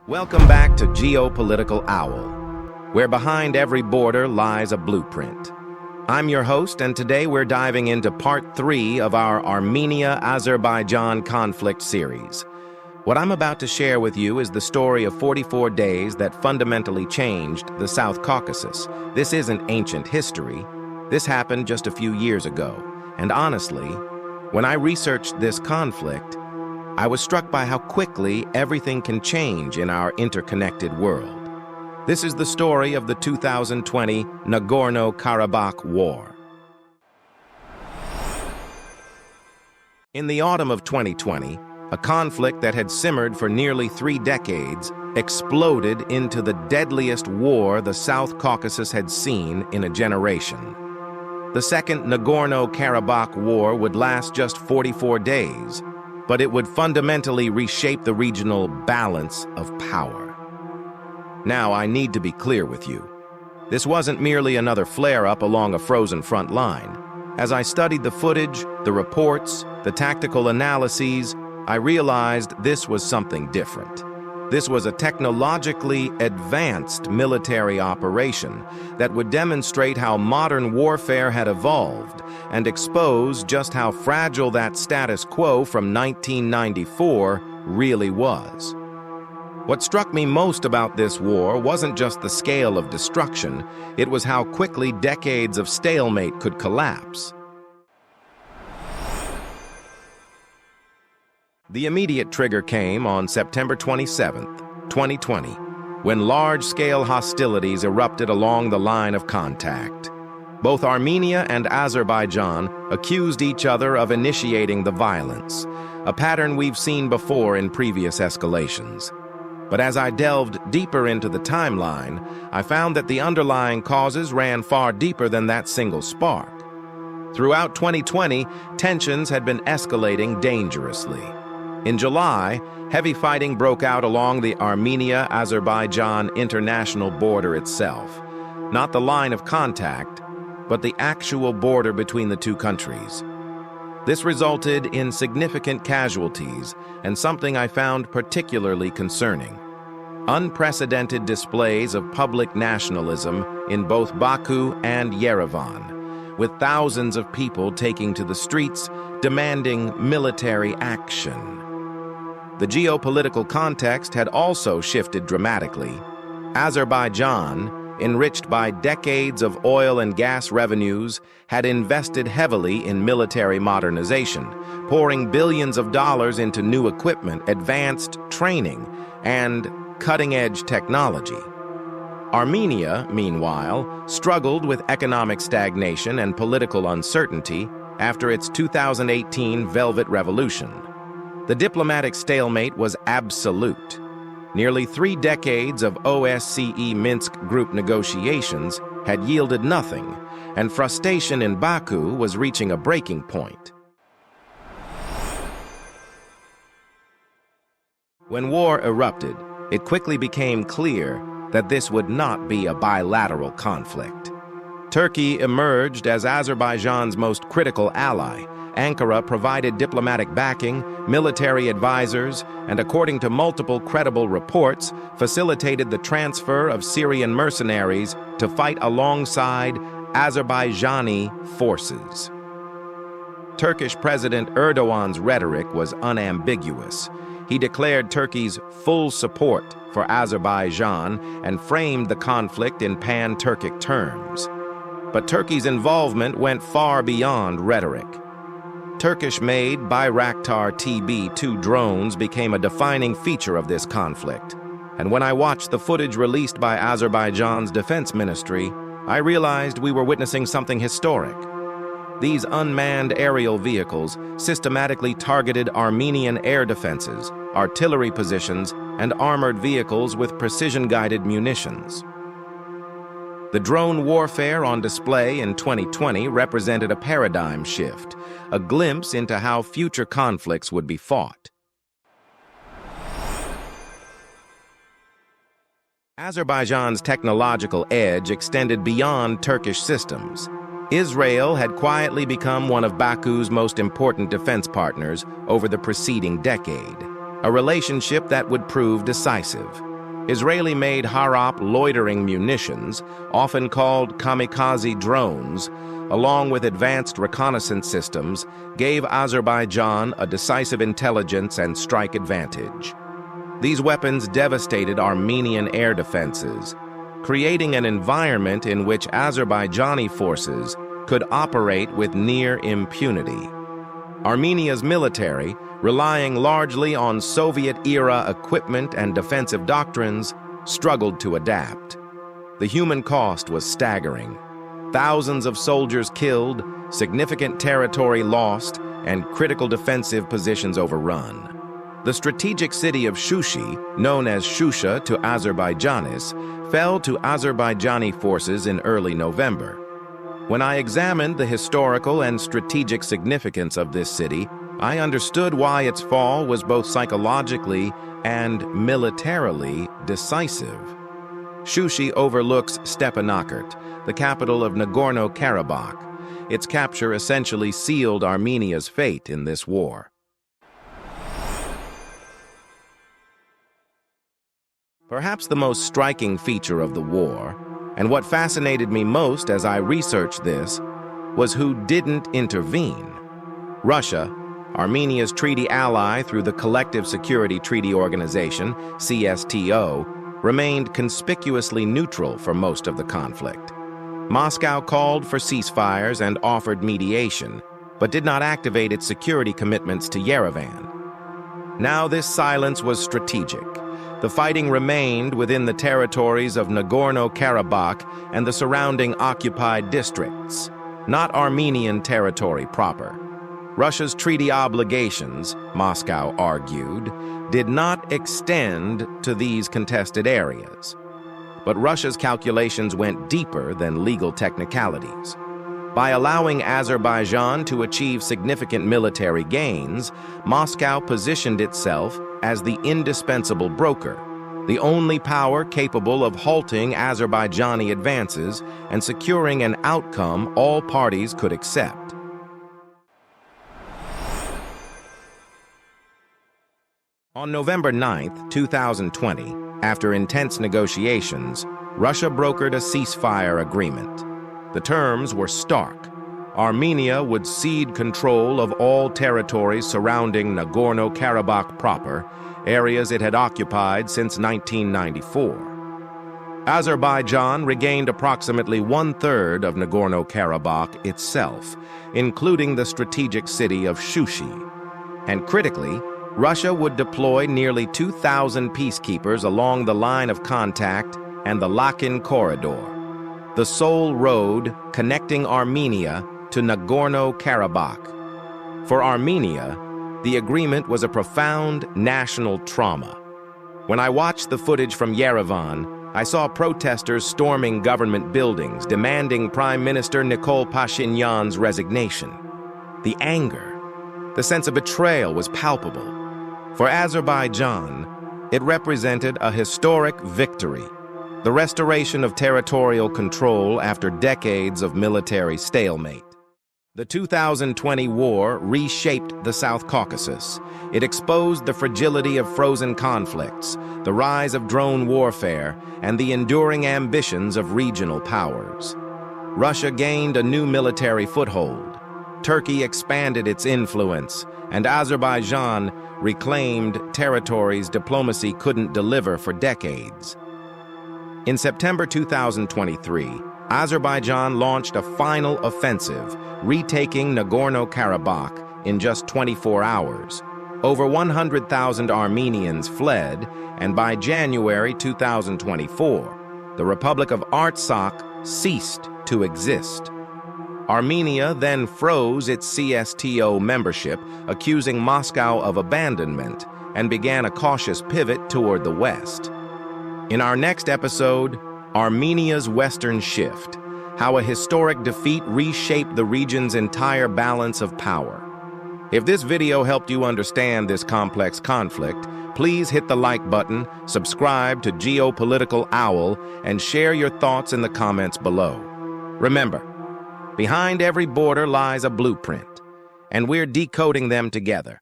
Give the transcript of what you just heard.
Welcome back to Geopolitical Owl, where behind every border lies a blueprint. I'm your host, and today we're diving into part 3 of our Armenia-Azerbaijan conflict series. What I'm about to share with you is the story of 44 days that fundamentally changed the South Caucasus. This isn't ancient history. This happened just a few years ago. And honestly, when I researched this conflict, I was struck by how quickly everything can change in our interconnected world. This is the story of the 2020 Nagorno-Karabakh War. In the autumn of 2020, a conflict that had simmered for nearly 3 decades exploded into the deadliest war the South Caucasus had seen in a generation. The Second Nagorno-Karabakh War would last just 44 days, but it would fundamentally reshape the regional balance of power. Now, I need to be clear with you. This wasn't merely another flare-up along a frozen front line. As I studied the footage, the reports, the tactical analyses, I realized this was something different. This was a technologically advanced military operation that would demonstrate how modern warfare had evolved and expose just how fragile that status quo from 1994 really was. What struck me most about this war wasn't just the scale of destruction, it was how quickly decades of stalemate could collapse. The immediate trigger came on September 27, 2020, when large-scale hostilities erupted along the line of contact. Both Armenia and Azerbaijan accused each other of initiating the violence, a pattern we've seen before in previous escalations. But as I delved deeper into the timeline, I found that the underlying causes ran far deeper than that single spark. Throughout 2020, tensions had been escalating dangerously. In July, heavy fighting broke out along the Armenia-Azerbaijan international border itself. Not the line of contact, but the actual border between the two countries. This resulted in significant casualties and something I found particularly concerning: unprecedented displays of public nationalism in both Baku and Yerevan, with thousands of people taking to the streets demanding military action. The geopolitical context had also shifted dramatically. Azerbaijan, enriched by decades of oil and gas revenues, had invested heavily in military modernization, pouring billions of dollars into new equipment, advanced training, and cutting-edge technology. Armenia, meanwhile, struggled with economic stagnation and political uncertainty after its 2018 Velvet Revolution. The diplomatic stalemate was absolute. Nearly 3 decades of OSCE Minsk group negotiations had yielded nothing, and frustration in Baku was reaching a breaking point. When war erupted, it quickly became clear that this would not be a bilateral conflict. Turkey emerged as Azerbaijan's most critical ally. Ankara provided diplomatic backing, military advisors, and according to multiple credible reports, facilitated the transfer of Syrian mercenaries to fight alongside Azerbaijani forces. Turkish President Erdogan's rhetoric was unambiguous. He declared Turkey's full support for Azerbaijan and framed the conflict in pan-Turkic terms. But Turkey's involvement went far beyond rhetoric. Turkish-made Bayraktar TB2 drones became a defining feature of this conflict. And when I watched the footage released by Azerbaijan's defense ministry, I realized we were witnessing something historic. These unmanned aerial vehicles systematically targeted Armenian air defenses, artillery positions, and armored vehicles with precision-guided munitions. The drone warfare on display in 2020 represented a paradigm shift, a glimpse into how future conflicts would be fought. Azerbaijan's technological edge extended beyond Turkish systems. Israel had quietly become one of Baku's most important defense partners over the preceding decade, a relationship that would prove decisive. Israeli-made Harop loitering munitions, often called kamikaze drones, along with advanced reconnaissance systems, gave Azerbaijan a decisive intelligence and strike advantage. These weapons devastated Armenian air defenses, creating an environment in which Azerbaijani forces could operate with near impunity. Armenia's military, relying largely on Soviet-era equipment and defensive doctrines, struggled to adapt. The human cost was staggering. Thousands of soldiers killed, significant territory lost, and critical defensive positions overrun. The strategic city of Shusha, known as Shusha to Azerbaijanis, fell to Azerbaijani forces in early November. When I examined the historical and strategic significance of this city, I understood why its fall was both psychologically and militarily decisive. Shusha overlooks Stepanakert, the capital of Nagorno-Karabakh. Its capture essentially sealed Armenia's fate in this war. Perhaps the most striking feature of the war, and what fascinated me most as I researched this, was who didn't intervene. Russia, Armenia's treaty ally through the Collective Security Treaty Organization, CSTO, remained conspicuously neutral for most of the conflict. Moscow called for ceasefires and offered mediation, but did not activate its security commitments to Yerevan. Now this silence was strategic. The fighting remained within the territories of Nagorno-Karabakh and the surrounding occupied districts, not Armenian territory proper. Russia's treaty obligations, Moscow argued, did not extend to these contested areas. But Russia's calculations went deeper than legal technicalities. By allowing Azerbaijan to achieve significant military gains, Moscow positioned itself as the indispensable broker, the only power capable of halting Azerbaijani advances and securing an outcome all parties could accept. On November 9, 2020, after intense negotiations, Russia brokered a ceasefire agreement. The terms were stark. Armenia would cede control of all territories surrounding Nagorno-Karabakh proper, areas it had occupied since 1994. Azerbaijan regained approximately one-third of Nagorno-Karabakh itself, including the strategic city of Shusha. And critically, Russia would deploy nearly 2,000 peacekeepers along the line of contact and the Lakin corridor, the sole road connecting Armenia to Nagorno-Karabakh. For Armenia, the agreement was a profound national trauma. When I watched the footage from Yerevan, I saw protesters storming government buildings, demanding Prime Minister Nikol Pashinyan's resignation. The anger, the sense of betrayal was palpable. For Azerbaijan, it represented a historic victory, the restoration of territorial control after decades of military stalemate. The 2020 war reshaped the South Caucasus. It exposed the fragility of frozen conflicts, the rise of drone warfare, and the enduring ambitions of regional powers. Russia gained a new military foothold. Turkey expanded its influence, and Azerbaijan reclaimed territories diplomacy couldn't deliver for decades. In September 2023, Azerbaijan launched a final offensive, retaking Nagorno-Karabakh in just 24 hours. Over 100,000 Armenians fled, and by January 2024, the Republic of Artsakh ceased to exist. Armenia then froze its CSTO membership, accusing Moscow of abandonment, and began a cautious pivot toward the West. In our next episode, Armenia's Western Shift, how a historic defeat reshaped the region's entire balance of power. If this video helped you understand this complex conflict, please hit the like button, subscribe to Geopolitical Owl, and share your thoughts in the comments below. Remember, behind every border lies a blueprint, and we're decoding them together.